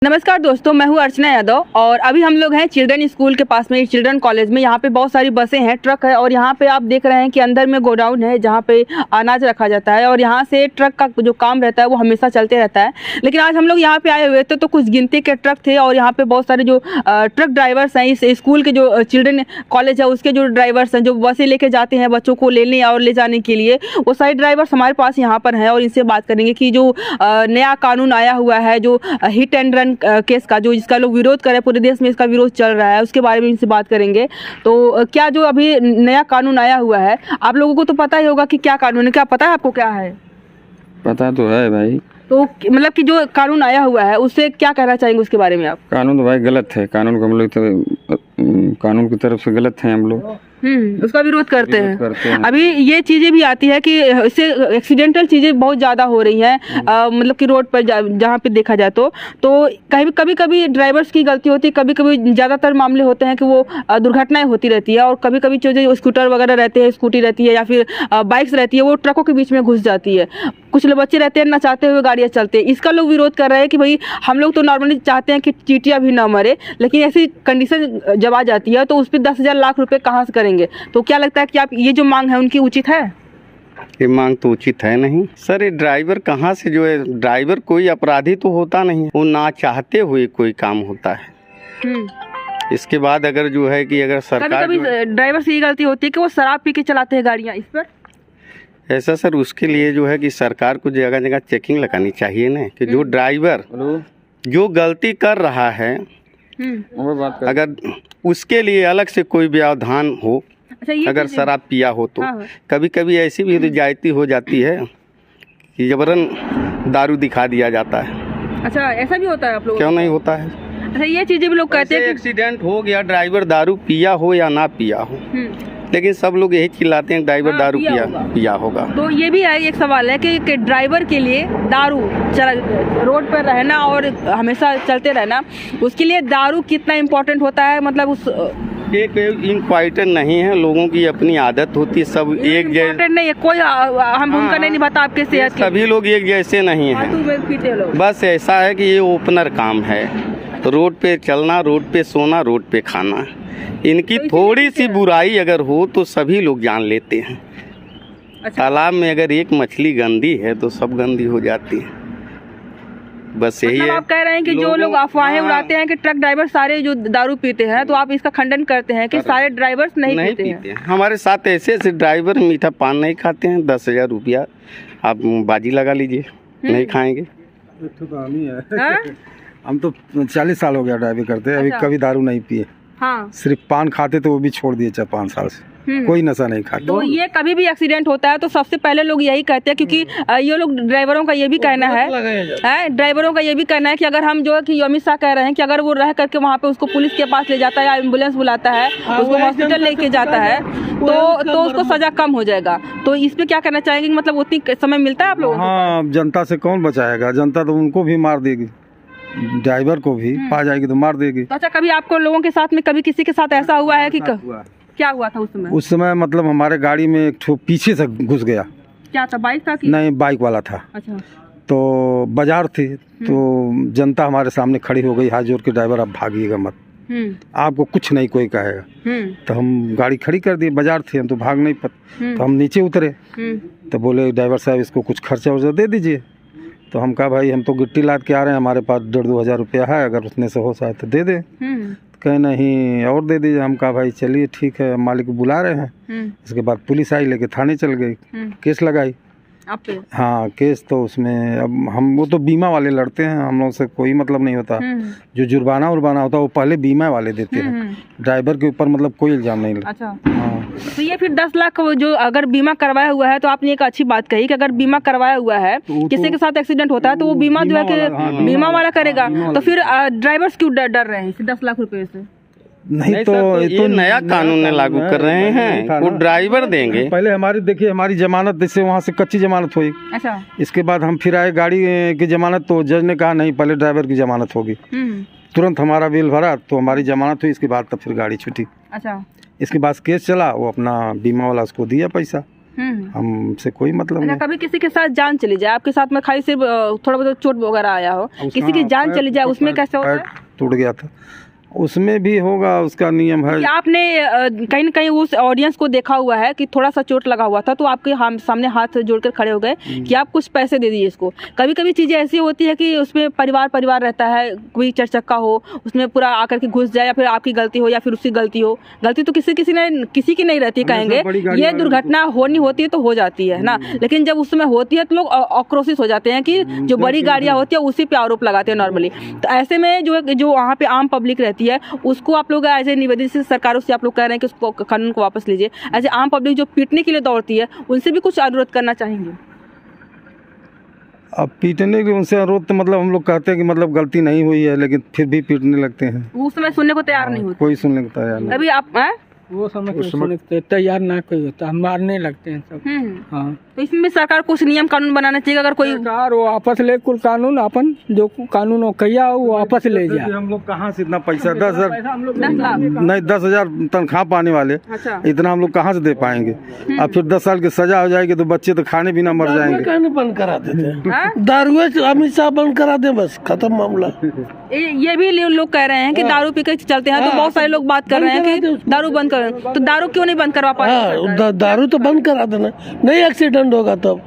नमस्कार दोस्तों, मैं हूं अर्चना यादव और अभी हम लोग हैं चिल्ड्रन स्कूल के पास में, चिल्ड्रन कॉलेज में। यहाँ पे बहुत सारी बसें हैं, ट्रक है और यहाँ पे आप देख रहे हैं कि अंदर में गोडाउन है जहाँ पे अनाज रखा जाता है और यहाँ से ट्रक का जो काम रहता है वो हमेशा चलते रहता है। लेकिन आज हम लोग यहाँ पे आए हुए थे तो कुछ गिनती के ट्रक थे और यहाँ पे बहुत सारे जो ट्रक ड्राइवर्स हैं, इस स्कूल के जो चिल्ड्रन कॉलेज है उसके जो ड्राइवर्स हैं, जो बसें लेके जाते हैं बच्चों को लेने और ले जाने के लिए, वो सारे ड्राइवर्स हमारे पास यहाँ पर हैं और इनसे बात करेंगे कि जो नया कानून आया हुआ है, जो हिट एंड रन केस का, जो जिसका लोग विरोध कर रहे हैं, पूरे देश में इसका विरोध चल रहा है, उसके बारे में इनसे बात करेंगे। तो क्या जो अभी नया कानून आया हुआ है, आप लोगों को तो पता ही होगा कि क्या कानून है, क्या पता है आपको क्या है? पता तो है भाई। तो मतलब कि जो कानून आया हुआ है उससे क्या कहना चाहेंगे उसके बारे में आप? कानून तो भाई गलत है, कानून को हम लोग तो कानून की तरफ से गलत है हम लोग। उसका विरोध करते हैं। अभी ये चीजें भी आती है कि इससे एक्सीडेंटल चीजें बहुत ज्यादा हो रही हैं, मतलब कि रोड पर जहाँ पे देखा जाए तो कभी कभी ड्राइवर्स की गलती होती है, कभी कभी ज्यादातर मामले होते हैं कि वो दुर्घटनाएं होती रहती है और कभी कभी जो स्कूटर वगैरह रहते हैं, स्कूटी रहती है या फिर बाइक्स रहती है, वो ट्रकों के बीच में घुस जाती है। कुछ लोग बच्चे रहते हैं नचाते हुए गाड़ियाँ चलते हैं, इसका लोग विरोध कर रहे हैं कि भाई हम लोग तो नॉर्मली चाहते हैं कि चींटियाँ भी ना मरे, लेकिन ऐसी कंडीशन जब आ जाती है तो उस पर 10,000 लाख रुपए कहाँ से करेंगे? तो क्या लगता है कि आप ये जो मांग है उनकी उचित है? ये मांग तो उचित है नहीं सर। ये ड्राइवर कहाँ से, जो है ड्राइवर कोई अपराधी तो होता नहीं, वो ना चाहते हुए कोई काम होता है। इसके बाद अगर जो है कि अगर सरकार, कभी ड्राइवर से ये गलती होती है कि वो शराब पी के चलाते हैं गाड़ियाँ, इस पर ऐसा सर उसके लिए जो है कि सरकार को जगह जगह चेकिंग लगानी चाहिए ना, कि जो ड्राइवर जो गलती कर रहा है अगर उसके लिए अलग से कोई व्यवधान हो। अच्छा, अगर शराब पिया हो तो कभी कभी ऐसी भी जायती हो जाती है कि जबरन दारू दिखा दिया जाता है। अच्छा, ऐसा भी होता है आप लोगों? क्यों नहीं होता है। अच्छा, ये चीजें भी लोग कहते हैं कि एक्सीडेंट हो गया, ड्राइवर दारू पिया हो या ना पिया हो, लेकिन सब लोग यही चिल्लाते हैं ड्राइवर दारू पिया होगा। तो ये भी एक सवाल है कि ड्राइवर के लिए दारू रोड पर रहना और हमेशा चलते रहना, उसके लिए दारू कितना इम्पोर्टेंट होता है? मतलब उस एक इम्पोर्टेंट नहीं है, लोगों की अपनी आदत होती है, सब एक जैसे नहीं है, कोई हम उनका नहीं निभाता आपके सेहत की। सभी लोग एक जैसे नहीं है, बस ऐसा है कि ये ओपनर काम है, रोड पे चलना, रोड पे सोना, रोड पे खाना। इनकी थोड़ी सी बुराई अगर हो तो सभी लोग जान लेते हैं। अच्छा। तालाब में अगर एक मछली गंदी है तो सब गंदी हो जाती है, बस यही है। आप कह रहे हैं कि जो लोग अफवाहें उड़ाते हैं कि ट्रक ड्राइवर सारे जो दारू पीते हैं, तो आप इसका खंडन करते हैं कि सारे ड्राइवर्स नहीं पीते हैं? हमारे साथ ऐसे ड्राइवर मीठा पान नहीं खाते हैं। 10,000 रुपया आप बाजी लगा लीजिए, नहीं खाएंगे। हम तो 40 साल हो गया ड्राइविंग करते हैं, अभी कभी दारू नहीं पिए। हाँ। सिर्फ पान खाते तो वो भी छोड़ दिए 4-5 साल से, कोई नशा नहीं खाते। तो ये कभी भी एक्सीडेंट होता है तो सबसे पहले लोग यही कहते हैं, क्योंकि ये लोग ड्राइवरों का ये भी कहना है, ड्राइवरों का ये भी कहना है कि अगर हम जो है कि अमित शाह कह रहे हैं कि अगर वो रह करके वहाँ पे उसको पुलिस के पास ले जाता है या एम्बुलेंस बुलाता है, उसको हॉस्पिटल लेके जाता है तो उसको सजा कम हो जाएगा। तो इस पे क्या कहना चाहेंगे? मतलब उतनी समय मिलता है आप लोगों को? हाँ, जनता से कौन बचाएगा? जनता तो उनको भी मार देगी, ड्राइवर को भी पा जाएगी तो मार देगी। तो अच्छा, कभी आपको लोगों के साथ में कभी किसी के साथ ऐसा हुआ है कि क्या हुआ था उस समय? उस समय मतलब हमारे गाड़ी में एक ठो पीछे से घुस गया। क्या था, बाइक था कि? नहीं, बाइक वाला था। अच्छा। तो बाजार थी तो जनता हमारे सामने खड़ी हो गई, हाथ जोड़ के, ड्राइवर आप भागिएगा मत, आपको कुछ नहीं कोई कहेगा। तो हम गाड़ी खड़ी कर दी, बाजार थी, हम तो भाग नहीं पाते। तो हम नीचे उतरे तो बोले ड्राइवर साहब इसको कुछ खर्चा वर्चा दे दीजिए। तो हम कहा भाई हम तो गिट्टी लाद के आ रहे हैं, हमारे पास 1,500-2 हज़ार रुपया है, अगर उतने से हो सकता तो दे दे। कहे नहीं और दे दीजिए। हम कहा भाई चलिए ठीक है, मालिक बुला रहे हैं। इसके बाद पुलिस आई, लेके थाने चल गई, केस लगाई। हाँ, केस तो उसमें अब वो तो बीमा वाले लड़ते हैं, हम लोग से कोई मतलब नहीं होता। जो जुर्माना होता है वो पहले बीमा वाले देते हैं, ड्राइवर के ऊपर मतलब कोई इल्जाम नहीं। अच्छा। हाँ। तो ये फिर 10 लाख जो अगर बीमा करवाया हुआ है, तो आपने एक अच्छी बात कही कि अगर बीमा करवाया हुआ है, किसी के साथ एक्सीडेंट होता है तो वो बीमा जो है कि बीमा वाला करेगा। तो फिर ड्राइवर्स क्यों डर रहे हैं 10 लाख रुपए से? नहीं तो ये नया कानून लागू कर रहे हैं, वो ड्राइवर देंगे। पहले हमारी देखिए, हमारी जमानत जैसे वहाँ से कच्ची जमानत हुई। अच्छा। इसके बाद हम फिर आए गाड़ी की जमानत, तो जज ने कहा नहीं पहले ड्राइवर की जमानत होगी। तुरंत हमारा बिल भरा तो हमारी जमानत हुई, इसके बाद तब फिर गाड़ी छूटी। अच्छा। इसके बाद केस चला, वो अपना बीमा वाला उसको दिया पैसा। हमसे कोई मतलब नहीं। कभी किसी के साथ जान चली जाए, आपके साथ में खाली सिर्फ थोड़ा बहुत चोट वगैरह आया हो, किसी की जान चली जाए, उसमें कैसे होता है? टूट गया था, उसमें भी होगा, उसका नियम है। आपने कहीं न कहीं उस ऑडियंस को देखा हुआ है कि थोड़ा सा चोट लगा हुआ था तो आपके सामने हाथ जोड़कर खड़े हो गए कि आप कुछ पैसे दे दीजिए इसको। कभी कभी चीज़ें ऐसी होती है कि उसमें परिवार रहता है, कोई चरचक्का हो उसमें पूरा आकर के घुस जाए, या फिर आपकी गलती हो या फिर उसकी गलती हो। गलती तो किसी की नहीं रहती, कहेंगे ये दुर्घटना होती है तो हो जाती है ना, लेकिन जब उसमें होती है तो लोग आक्रोशित हो जाते हैं कि जो बड़ी गाड़ियाँ होती है उसी पे आरोप लगाते हैं नॉर्मली। तो ऐसे में जो वहाँ पे आम पब्लिक रहती है उसको आप लोग ऐसे निवेदन से सरकारों से आप लोग कह रहे हैं कि उसको कानून को वापस लीजिए, ऐसे आम पब्लिक जो पीटने के लिए दौड़ती है उनसे भी कुछ अनुरोध करना चाहेंगे? अब पीटने के उनसे अनुरोध तो मतलब हम लोग कहते हैं कि मतलब गलती नहीं हुई है, लेकिन फिर भी पीटने लगते हैं। उस समय सुनने को तैयार नहीं होते, कोई सुनने को तैयार नहीं। अभी आप वो समय तैयार ना कोई होता, हम मारने लगते हैं सब। हाँ, तो इसमें भी सरकार कुछ नियम कानून बनाना चाहिए। अगर कोई सरकार वो आपस ले कुल कानून, अपन जो कानून हो कहिया वो आपस ले जाए। हम लोग कहाँ से इतना पैसा 10,000 10 लाख नहीं 10,000 तनख्वाह पाने वाले, अच्छा इतना हम लोग कहाँ से दे पाएंगे? अब फिर 10 साल की सजा हो जाएगी तो बच्चे तो खाने भी ना मर जाएंगे। कहने बंद करा देते, दारू अमित शाह बंद करा दे, बस खत्म मामला। ये भी लोग कह रहे हैं कि दारू पी के चलते हैं, तो बहुत सारे लोग बात कर रहे हैं कि दारू बंद कर, तो दारू क्यों नहीं बंद करवा पाए? दारू तो बंद करा देना, नहीं एक्सीडेंट होगा तब।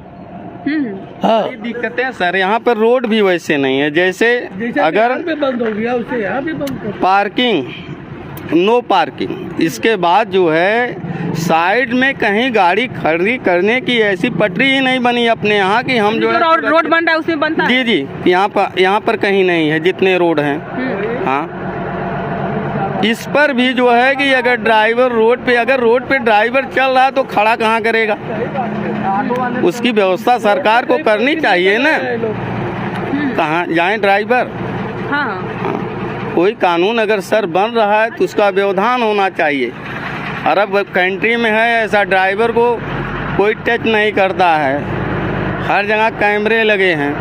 हाँ, दिक्कतें सर यहाँ पर रोड भी वैसे नहीं है, जैसे अगर बंद हो गया उसे यहाँ भी बंद, पार्किंग नो पार्किंग, इसके बाद जो है साइड में कहीं गाड़ी खड़ी करने की ऐसी पटरी ही नहीं बनी अपने यहाँ की। हम जो है रोड बन रहा है उसमें बनता है। जी यहाँ पर कहीं नहीं है जितने रोड हैं। हाँ, इस पर भी जो है कि अगर ड्राइवर रोड पे ड्राइवर चल रहा है तो खड़ा कहाँ करेगा? उसकी व्यवस्था सरकार को करनी चाहिए ना, कहाँ जाए ड्राइवर। हाँ, कोई कानून अगर सर बन रहा है तो उसका व्यवधान होना चाहिए। अरब कंट्री में है ऐसा, ड्राइवर को कोई टच नहीं करता है, हर जगह कैमरे लगे हैं,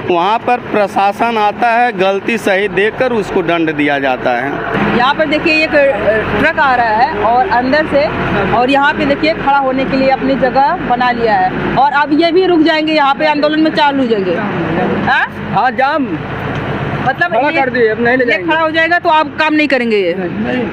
वहाँ पर प्रशासन आता है, गलती सही देखकर उसको दंड दिया जाता है। यहाँ पर देखिए एक ट्रक आ रहा है और अंदर से, और यहाँ पे देखिए खड़ा होने के लिए अपनी जगह बना लिया है, और अब ये भी रुक जाएंगे, यहाँ पे आंदोलन में चालू हो जाएंगे। हाँ जाम मतलब खड़ा कर दिए, अब नहीं ले ये जाएंगे। खड़ा हो जाएगा तो आप काम नहीं करेंगे ये?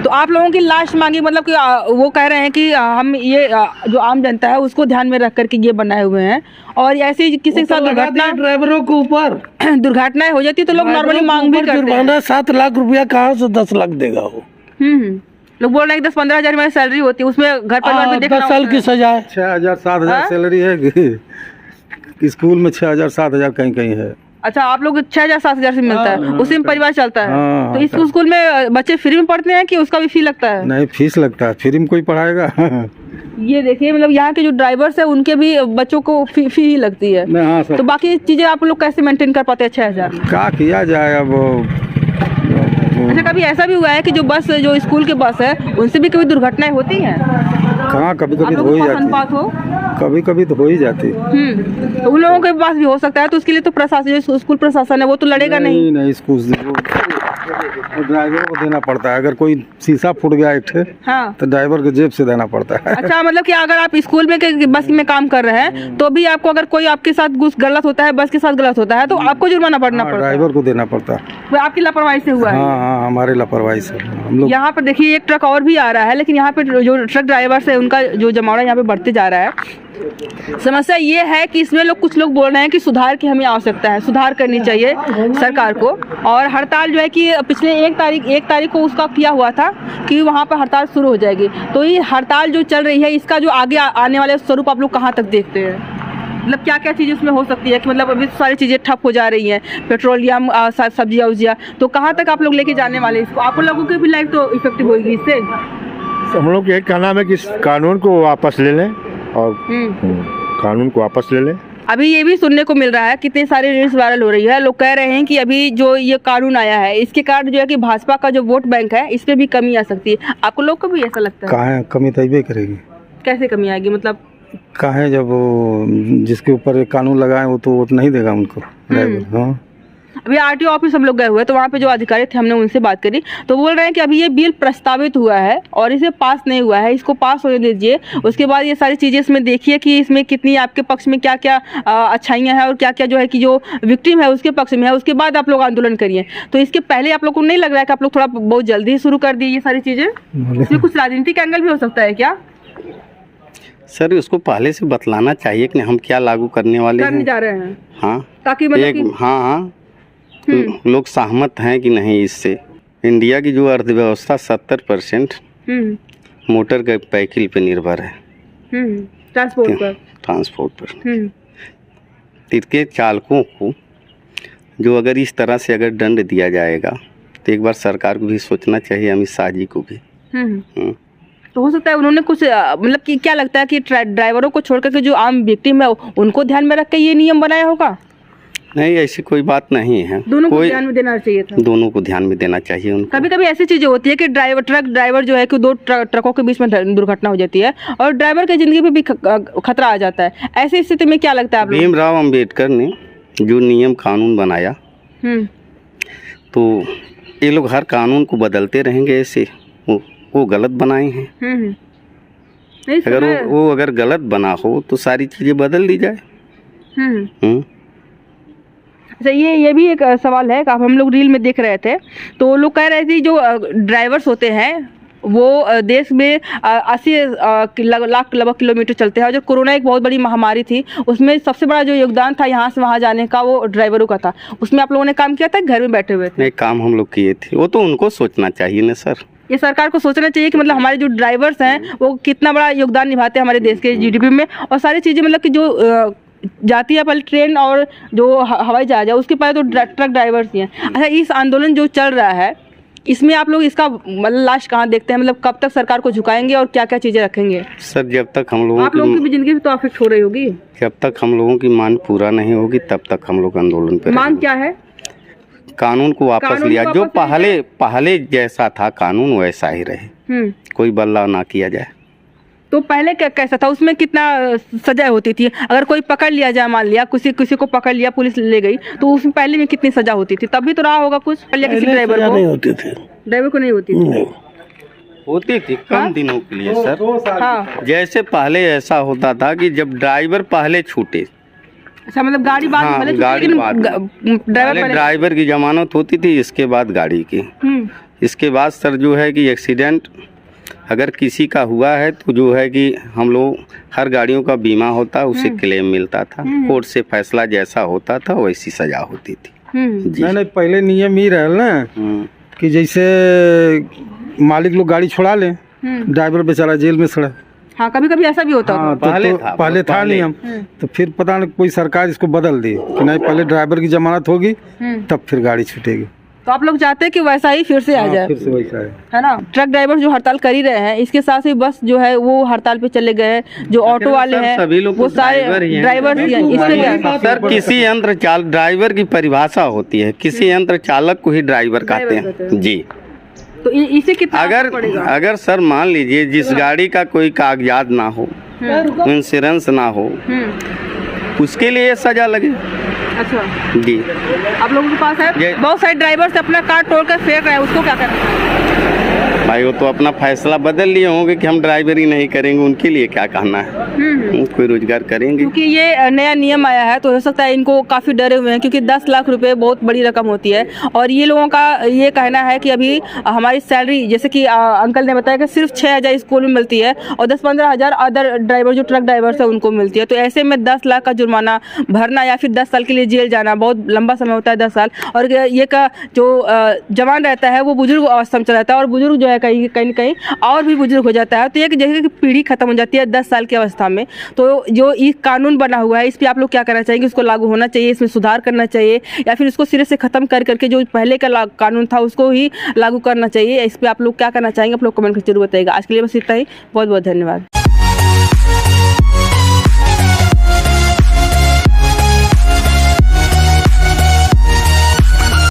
तो आप लोगों की लास्ट मांगी, मतलब कि वो कह रहे हैं कि हम ये जो आम जनता है उसको ध्यान में रख करके ये बनाए हुए हैं, और ऐसे किसी के साथ दुर्घटना ड्राइवरों के ऊपर दुर्घटनाएं हो जाती है तो लोग नॉर्मली मांग भी करते हैं। जुर्माना 7 लाख रुपया कहाँ से 10 लाख देगा वो? लोग बोल रहे हैं कि 10-15 हजार हमारी सैलरी होती है, उसमें घर परिवार में 10 साल की सजा है। 6,000-7,000 सैलरी है कि स्कूल में 6,000-7,000 कहीं है। अच्छा, आप लोग 6,000-7,000 से मिलता है, उसी में परिवार चलता है। हाँ, तो इस स्कूल में बच्चे फ्री में पढ़ते हैं कि उसका भी फी लगता है? नहीं, फीस लगता है, फ्री में कोई पढ़ाएगा? ये देखिए, मतलब यहाँ के जो ड्राइवर्स है उनके भी बच्चों को फी ही लगती है। हाँ, तो बाकी चीजें आप लोग कैसे मेंटेन कर पाते हैं 6,000 में? क्या किया जाए अब? अच्छा, कभी ऐसा भी हुआ है कि जो स्कूल के बस है उनसे भी कभी दुर्घटनाएं होती हैं? कहाँ, कभी कभी तो हो ही जाती, कभी कभी तो हो ही जाती। तो उन लोगों के पास भी हो सकता है, तो उसके लिए तो प्रशासन, जो स्कूल प्रशासन है वो तो लड़ेगा नहीं? नहीं, ड्राइवर को देना पड़ता है। अगर कोई शीशा फूट गया एक हाँ, तो ड्राइवर के जेब से देना पड़ता है। अच्छा, मतलब कि अगर आप स्कूल में बस में काम कर रहे हैं तो भी आपको, अगर कोई आपके साथ गलत होता है, बस के साथ गलत होता है, तो आपको जुर्माना भरना पड़ता है? ड्राइवर को देना पड़ता है। वो आपकी लापरवाही से हुआ है? हाँ, हमारे लापरवाही से हम लोग। यहाँ पर देखिए एक ट्रक और भी आ रहा है, लेकिन यहाँ पे जो ट्रक ड्राइवर है उनका जो जमावड़ा यहाँ पे बढ़ते जा रहा है। समस्या ये है कि इसमें कुछ लोग बोल रहे हैं कि सुधार की हमें आवश्यकता है, सुधार करनी चाहिए सरकार को, और हड़ताल जो है कि पिछले 1 तारीख को उसका किया हुआ था कि वहाँ पर हड़ताल शुरू हो जाएगी। तो ये हड़ताल जो चल रही है इसका जो आगे आने वाले स्वरूप आप लोग कहाँ तक देखते हैं? मतलब क्या क्या चीज़ उसमें हो सकती है कि मतलब अभी सारी चीज़ें ठप हो जा रही हैं, पेट्रोलियम, सब्जियाँ उब्जियाँ, तो कहाँ तक आप लोग लेके जाने वाले इसको? आप लोगों की भी लाइफ तो इफेक्टिव होगी इससे। हम लोग यही कहना है कि कानून को वापस ले लें, और कानून को वापस ले लें। अभी ये भी सुनने को मिल रहा है, कितनी सारी रील्स वायरल हो रही है, लोग कह रहे हैं कि अभी जो ये कानून आया है इसके कारण जो है कि भाजपा का जो वोट बैंक है इस पे भी कमी आ सकती है। आपको लोग को भी ऐसा लगता है? कहाँ कमी तैबे करेगी? कैसे कमी आएगी? मतलब कहाँ, जब वो जिसके ऊपर कानून लगाए वो तो वोट नहीं देगा उनको ड्राइवर। हाँ, अभी आरटीओ ऑफिस हम लोग गए हुए तो वहाँ पे जो अधिकारी थे हमने उनसे बात करी तो बोल रहे हैं कि अभी ये बिल प्रस्तावित हुआ है और इसे पास नहीं हुआ है, इसको पास होने दीजिए, उसके बाद ये सारी चीज़ें इसमें देखिए कि इसमें कितनी आपके पक्ष में क्या क्या अच्छाइयाँ हैं और क्या क्या जो है कि जो विक्टिम है उसके पक्ष में है, उसके बाद आप लोग आंदोलन करिए। तो इसके पहले आप लोग को नहीं लग रहा है कि आप लोग थोड़ा बहुत जल्दी ही शुरू कर दिए ये सारी चीज़ें? इसमें कुछ राजनीतिक एंगल भी हो सकता है क्या? सर उसको पहले से बतलाना चाहिए कि हम क्या लागू करने वाले करने हैं। जा रहे हैं हाँ, ताकि मतलब हाँ तो लोग सहमत हैं कि नहीं। इससे इंडिया की जो अर्थव्यवस्था 70% मोटर के व्हीकल पे निर्भर है, ट्रांसपोर्ट पर। इसके चालकों को जो अगर इस तरह से अगर दंड दिया जाएगा तो एक बार सरकार को भी सोचना चाहिए, अमित शाह जी को भी। तो हो सकता है उन्होंने कुछ मतलब कि क्या लगता है कि ड्राइवरों को छोड़कर के जो आम विक्टिम है उनको ध्यान में रख के ये नियम बनाया होगा? नहीं, ऐसी कोई बात नहीं है। दोनों को ध्यान में देना चाहिए था। दोनों को ध्यान में देना चाहिए उनको। कभी कभी ऐसी चीजें होती है कि ट्रक ड्राइवर जो है कि दो ट्रकों के बीच में दुर्घटना हो जाती है और ड्राइवर की जिंदगी पे भी खतरा आ जाता है। ऐसी स्थिति में क्या लगता है आप लोग? भीमराव अंबेडकर ने जो नियम कानून बनाया तो ये लोग हर कानून को बदलते रहेंगे, ऐसे वो गलत बनाए हैं। अगर वो अगर गलत बना हो तो सारी चीजें बदल दी जाए। अच्छा, ये भी एक सवाल है। आप हम लोग रील में देख रहे थे तो लोग कह रहे थे जो ड्राइवर्स होते हैं वो देश में 80 लाख लगभग किलोमीटर चलते हैं और जो कोरोना एक बहुत बड़ी महामारी थी उसमें सबसे बड़ा जो योगदान था यहाँ से वहाँ जाने का वो ड्राइवरों का था। उसमें आप लोगों ने काम किया था, घर में बैठे हुए थे? नहीं, काम हम लोग किए थे। वो तो उनको सोचना चाहिए ना सर। ये सरकार को सोचना चाहिए कि मतलब हमारे जो ड्राइवर्स हैं वो कितना बड़ा योगदान निभाते हैं हमारे देश के जीडीपी में और सारी चीज़ें मतलब कि जो जाती है पहले ट्रेन और जो हवाई जहाज है उसके पहले तो ट्रक ड्राइवर्स ही हैं। अच्छा, इस आंदोलन जो चल रहा है इसमें आप लोग इसका मतलब लास्ट कहाँ देखते हैं? मतलब कब तक सरकार को झुकाएंगे और क्या क्या चीज़ें रखेंगे? सर जब तक हम लोगों की भी जिंदगी तो अफेक्ट हो रही होगी। जब तक हम लोगों की मांग पूरा नहीं होगी तब तक हम लोग आंदोलन पे। मांग क्या है? कानून को वापस लिया, जो पहले जैसा था कानून वैसा ही रहे, कोई बदलाव ना किया जाए। तो पहले कैसा था? उसमें कितना सजा होती थी? अगर कोई पकड़ लिया जाए, मान लिया किसी को पकड़ लिया, पुलिस ले गई तो उसमें पहले में कितनी सजा होती थी? तब भी तो रहा होगा कुछ। किसी ड्राइवर को नहीं होती थी, ड्राइवर को नहीं होती थी, होती थी कम दिनों के लिए सर। हाँ, जैसे पहले ऐसा होता था कि जब ड्राइवर पहले छूटे। अच्छा, मतलब गाड़ी बाद में? गाड़ी ड्राइवर की जमानत होती थी, इसके बाद गाड़ी की। इसके बाद सर जो है कि एक्सीडेंट अगर किसी का हुआ है तो जो है कि हम लोग हर गाड़ियों का बीमा होता है, उसे क्लेम मिलता था। कोर्ट से फैसला जैसा होता था वैसी सजा होती थी। नहीं, पहले नियम ही रहा ना कि जैसे मालिक लोग गाड़ी छोड़ा ले, ड्राइवर बेचारा जेल में सड़ा। हाँ, कभी कभी ऐसा भी होता है। पहले था नियम, तो फिर पता नहीं कोई सरकार इसको बदल दी कि नहीं, पहले ड्राइवर की जमानत होगी तब फिर गाड़ी छूटेगी। तो आप लोग चाहते हैं कि वैसा ही फिर से आ जाए? फिर से वैसा है ना। ट्रक ड्राइवर जो हड़ताल कर ही रहे हैं, इसके साथ ही बस जो है वो हड़ताल पे चले गए। जो ऑटो वाले हैं सभी लोग वो सारे ड्राइवर ही हैं। इसमें क्या सर, किसी यंत्र चालक, ड्राइवर की परिभाषा होती है, किसी यंत्र चालक को ही ड्राइवर कहते हैं जी। तो इसे कितना अगर सर मान लीजिए जिस गाड़ी का कोई कागजात ना हो, इंश्योरेंस ना हो, उसके लिए सजा लगे। अच्छा जी, आप लोगों के पास है बहुत सारे ड्राइवर से अपना कार तोड़कर फेंक रहे हैं, उसको क्या करना है? भाई वो तो अपना फैसला बदल लिए होंगे कि हम ड्राइवरी नहीं करेंगे, उनके लिए क्या कहना है, कोई रोजगार करेंगे। क्योंकि ये नया नियम आया है तो हो सकता है इनको काफ़ी डरे हुए हैं, क्योंकि 10 लाख रुपए बहुत बड़ी रकम होती है और ये लोगों का ये कहना है कि अभी हमारी सैलरी, जैसे कि अंकल ने बताया कि सिर्फ 6,000 स्कूल में मिलती है और 10-15 हज़ार अदर ड्राइवर जो ट्रक ड्राइवर्स है उनको मिलती है। तो ऐसे में 10 लाख का जुर्माना भरना या फिर 10 साल के लिए जेल जाना, बहुत लंबा समय होता है 10 साल। और ये का जो जवान रहता है वो बुजुर्ग अवस्था में चला जाता है और बुजुर्ग जो है कहीं न कहीं और भी बुजुर्ग हो जाता है। तो एक जगह की पीढ़ी खत्म हो जाती है 10 साल की अवस्था में। तो जो ये कानून बना हुआ है इस पर आप लोग क्या करना चाहेंगे? उसको लागू होना चाहिए, इसमें सुधार करना चाहिए, या फिर इसको सिरे से खत्म करके जो पहले का कानून था उसको ही लागू करना चाहिए? इस पर आप लोग क्या करना चाहेंगे? आप लोग कमेंट करके जरूर बताइएगा। आज के लिए बस इतना ही। बहुत बहुत धन्यवाद।